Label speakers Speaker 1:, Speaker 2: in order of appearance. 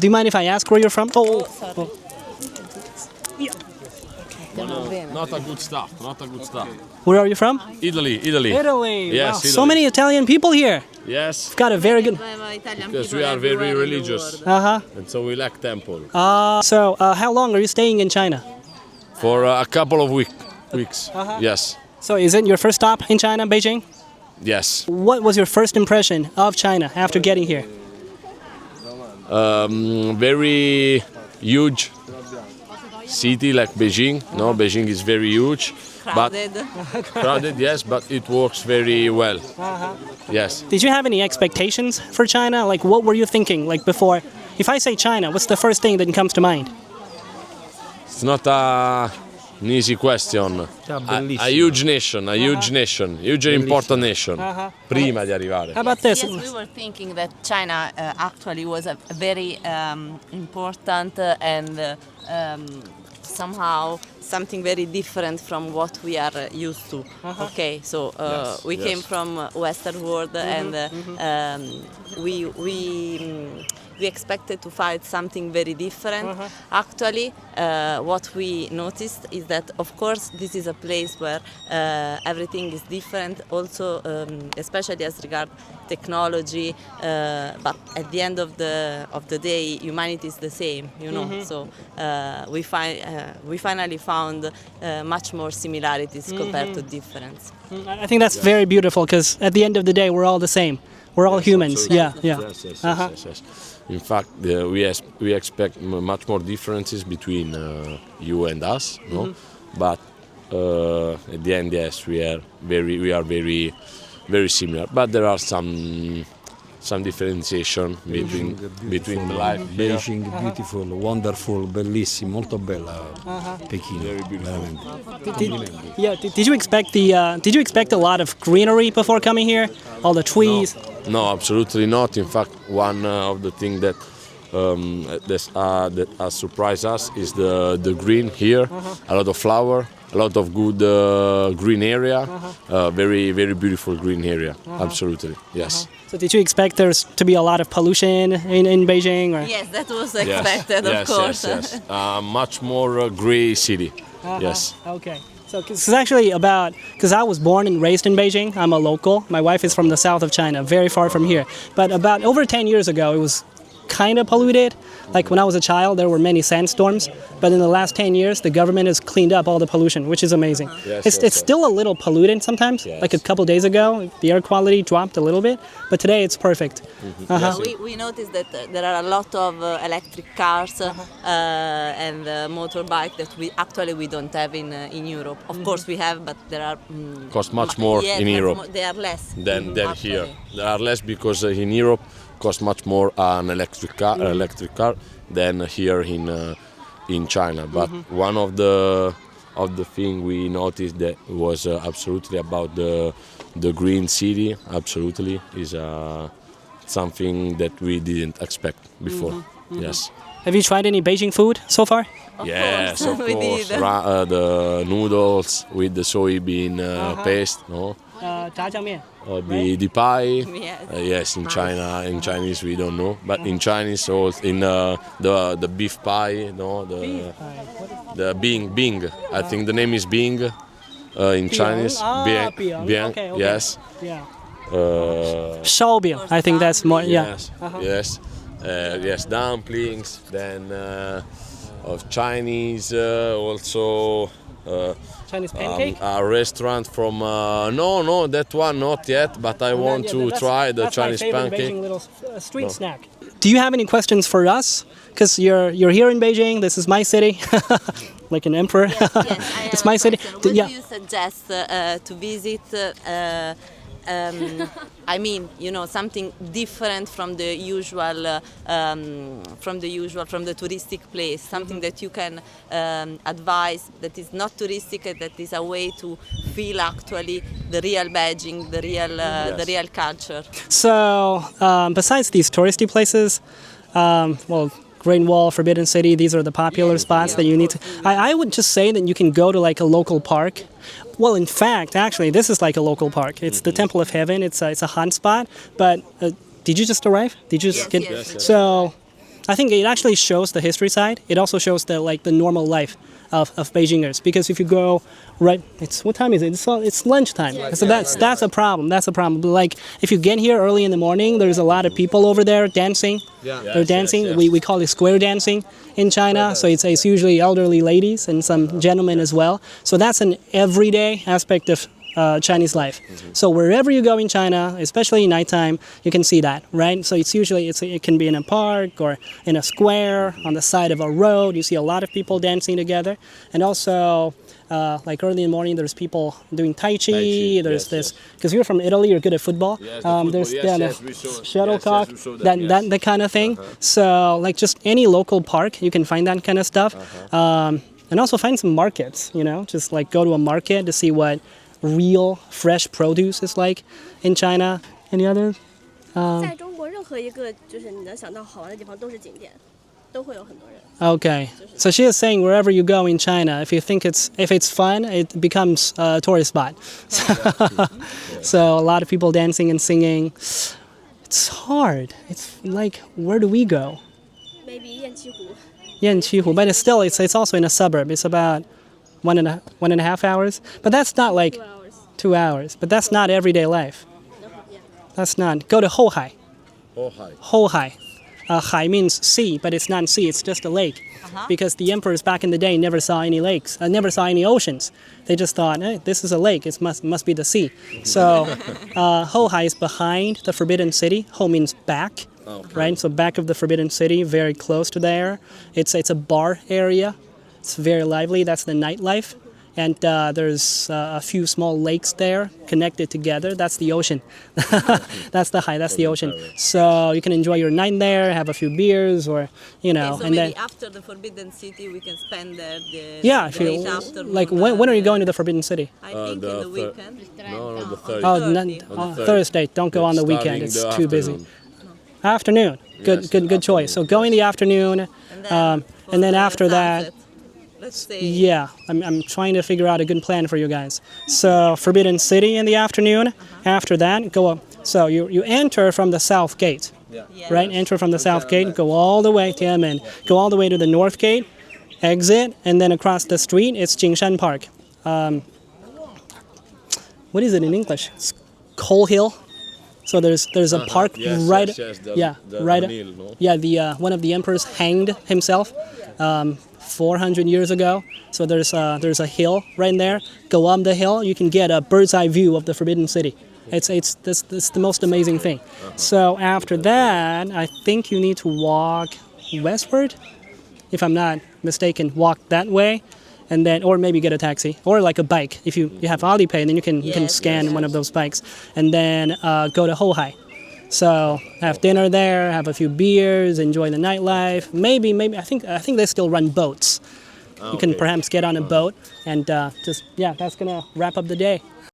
Speaker 1: Do you mind if I ask where you're from? Oh,
Speaker 2: sorry.
Speaker 3: Not a good start. Not a good start.
Speaker 1: Where are you from?
Speaker 3: Italy, Italy.
Speaker 1: Italy.
Speaker 3: Yes,
Speaker 1: Wow,
Speaker 3: Italy.
Speaker 1: so many Italian people here.
Speaker 3: Yes,
Speaker 1: Got a very good.
Speaker 3: because we are very religious,
Speaker 1: Uh-huh.
Speaker 3: and so we like temple.
Speaker 1: So, how long are you staying in China?
Speaker 3: For a couple of weeks. Yes,
Speaker 1: So, is it your first stop in China, Beijing?
Speaker 3: yes.
Speaker 1: What was your first impression of China after getting here?
Speaker 3: Very huge city like Beijing. No, Beijing is very huge,
Speaker 2: Crowded.
Speaker 3: but crowded. Yes, but it works very well. Yes.
Speaker 1: Did you have any expectations for China? Like, what were you thinking, like, before? If I say China, what's the first thing that comes to mind?
Speaker 3: It's not an easy question. A huge nation, huge important nation. Prima di arrivare.
Speaker 1: How about this?
Speaker 2: Yes, we were thinking that China actually was a very important and somehow something very different from what we are used to. Okay, so we came from Western world and we expected to find something very different. Actually, what we noticed is that, of course, this is a place where everything is different, also especially as regard technology. But at the end of the day, humanity is the same, you know. So we finally found much more similarities compared to difference.
Speaker 1: I think that's very beautiful because at the end of the day, we're all the same. We're all humans.
Speaker 3: absolutely.
Speaker 1: Yeah.
Speaker 3: Yes. In fact, we expect much more differences between you and us, no? But at the end, yes, we are very similar. But there are some differentiation between the life.
Speaker 4: Beijing, beautiful, wonderful, bellissimo, molto bella. Pechino, veramente.
Speaker 1: Did you expect Did you expect a lot of greenery before coming here? All the trees.
Speaker 3: No, absolutely not. In fact, one of the things that has surprised us is the green here. A lot of flower, a lot of good green area. Very beautiful green area. Absolutely, yes.
Speaker 1: So did you expect there's to be a lot of pollution in Beijing? Or?
Speaker 2: Yes, that was expected, of course.
Speaker 3: Yes. Much more gray city. Yes.
Speaker 1: Okay. So this is actually because I was born and raised in Beijing. I'm a local. My wife is from the south of China, very far from here. But about over 10 years ago, it was kind of polluted. Like when I was a child, there were many sandstorms. But in the last 10 years, the government has cleaned up all the pollution, which is amazing. It's still a little polluted sometimes.
Speaker 3: Yes.
Speaker 1: Like a couple days ago, the air quality dropped a little bit. But today, it's perfect.
Speaker 2: We noticed that there are a lot of electric cars and motorbike that we don't have in Europe. Of course we have, but there are
Speaker 3: Cost much more in Europe.
Speaker 2: They are less
Speaker 3: than here. They are less because in Europe cost much more an electric car than here in China. But one of the thing we noticed that was absolutely about the green city. Absolutely is something that we didn't expect before. Yes.
Speaker 1: Have you tried any Beijing food so far?
Speaker 3: Yes,
Speaker 2: course,
Speaker 3: of
Speaker 2: we
Speaker 3: course.
Speaker 2: did.
Speaker 3: The noodles with the soybean paste, no?
Speaker 1: 炸酱面.
Speaker 3: The pie.
Speaker 2: Yes.
Speaker 3: Yes, in China, in Chinese we don't know, but in Chinese also in the beef pie, no, the Bing. I think the name is Bing in Chinese.
Speaker 1: Biang.
Speaker 3: Biang.
Speaker 1: Okay.
Speaker 3: Yes.
Speaker 1: Yeah.
Speaker 3: 呃
Speaker 1: Shaobiang, I think that's more, yeah.
Speaker 3: Yes, dumplings, then of Chinese, also
Speaker 1: Chinese pancake?
Speaker 3: a restaurant from, no, that one not yet, but I want to try the Chinese
Speaker 1: that's my favorite
Speaker 3: pancake.
Speaker 1: Beijing little street snack. Do you have any questions for us? Because you're here in Beijing, this is my city, like an emperor.
Speaker 2: Yes, I have
Speaker 1: It's
Speaker 2: a
Speaker 1: my city.
Speaker 2: question. What
Speaker 1: Yeah.
Speaker 2: do you suggest to visit? I mean, something different from the usual, from the touristic place. Something that you can advise that is not touristic, that is a way to feel actually the real Beijing, the real culture.
Speaker 1: So, besides these touristy places, Great Wall, Forbidden City, these are the popular spots that you need to... I would just say that you can go to like a local park. Well, in fact, actually, this is like a local park. It's the Temple of Heaven. It's a Han spot. But did you just arrive? Did you just get...
Speaker 2: Yes.
Speaker 1: So, I think it actually shows the history side. It also shows the normal life of Beijingers. Because if you go right, what time is it? It's lunchtime. So that's a problem. That's a problem. Like if you get here early in the morning, there's a lot of people over there dancing. They're dancing.
Speaker 3: Yes.
Speaker 1: We call it square dancing in China. So it's usually elderly ladies and some gentlemen as well. So that's an everyday aspect of Chinese life. So wherever you go in China, especially nighttime, you can see that, right? So it's usually it can be in a park or in a square on the side of a road. You see a lot of people dancing together, and also like early in the morning, there's people doing tai chi. There's this because you're from Italy, you're good at football. There's the shuttlecock, that kind of thing. So like just any local park, you can find that kind of stuff, and also find some markets. Just like go to a market to see what real fresh produce is like in China. Any other?
Speaker 5: 在中国任何一个就是你能想到好玩的地方都是景点，都会有很多人。
Speaker 1: Okay, so she is saying wherever you go in China, if it's fun, it becomes a tourist spot. So a lot of people dancing and singing. It's hard. It's like where do we go?
Speaker 5: Maybe 雁栖湖。
Speaker 1: Yanqihu, but it's also in a suburb. It's about one and a half hours. But that's not like
Speaker 5: 2 hours.
Speaker 1: 2 hours. But that's not everyday life. That's not. Go to Hohai.
Speaker 3: Oh, hi.
Speaker 1: Hohai. Hai means sea, but it's not sea. It's just a lake. Because the emperors back in the day never saw any lakes, never saw any oceans. They just thought, hey, this is a lake. It must be the sea. So Hohai is behind the Forbidden City. Ho means back. Right, so back of the Forbidden City, very close to there. It's a bar area. It's very lively. That's the nightlife, and there's a few small lakes there connected together. That's the ocean. That's the Hai. That's the ocean. So you can enjoy your night there, have a few beers, or
Speaker 2: So
Speaker 1: and
Speaker 2: maybe
Speaker 1: then
Speaker 2: after the Forbidden City, we can spend there the
Speaker 1: if you
Speaker 2: late afternoon.
Speaker 1: like when are you going to the Forbidden City?
Speaker 2: I think in the weekend.
Speaker 3: No, the 30th.
Speaker 1: Oh,
Speaker 2: Thursday.
Speaker 1: Thursday. Don't go on the weekend. It's too busy. Afternoon. Good choice. So go in the afternoon, and then after that,
Speaker 2: let's say.
Speaker 1: yeah, I'm trying to figure out a good plan for you guys. So Forbidden City in the afternoon. After that, go up. So you enter from the south gate,
Speaker 2: Yes.
Speaker 1: right? Enter from the south gate, go all the way to Tiananmen, go all the way to the north gate, exit, and then across the street it's Jingshan Park. What is it in English? It's Coal Hill. So there's a park right, right,
Speaker 3: Nil, no?
Speaker 1: the one of the emperors hanged himself 400 years ago. So there's a hill right there. Go up the hill, you can get a bird's eye view of the Forbidden City. It's the most amazing thing. So after that, I think you need to walk westward, if I'm not mistaken. Walk that way. And then, or maybe get a taxi, or like a bike. If you have Alipay, then you can scan one of those bikes, and then go to Hohai. So have dinner there, have a few beers, enjoy the nightlife. Maybe I think they still run boats. You can perhaps get on a boat and that's gonna wrap up the day.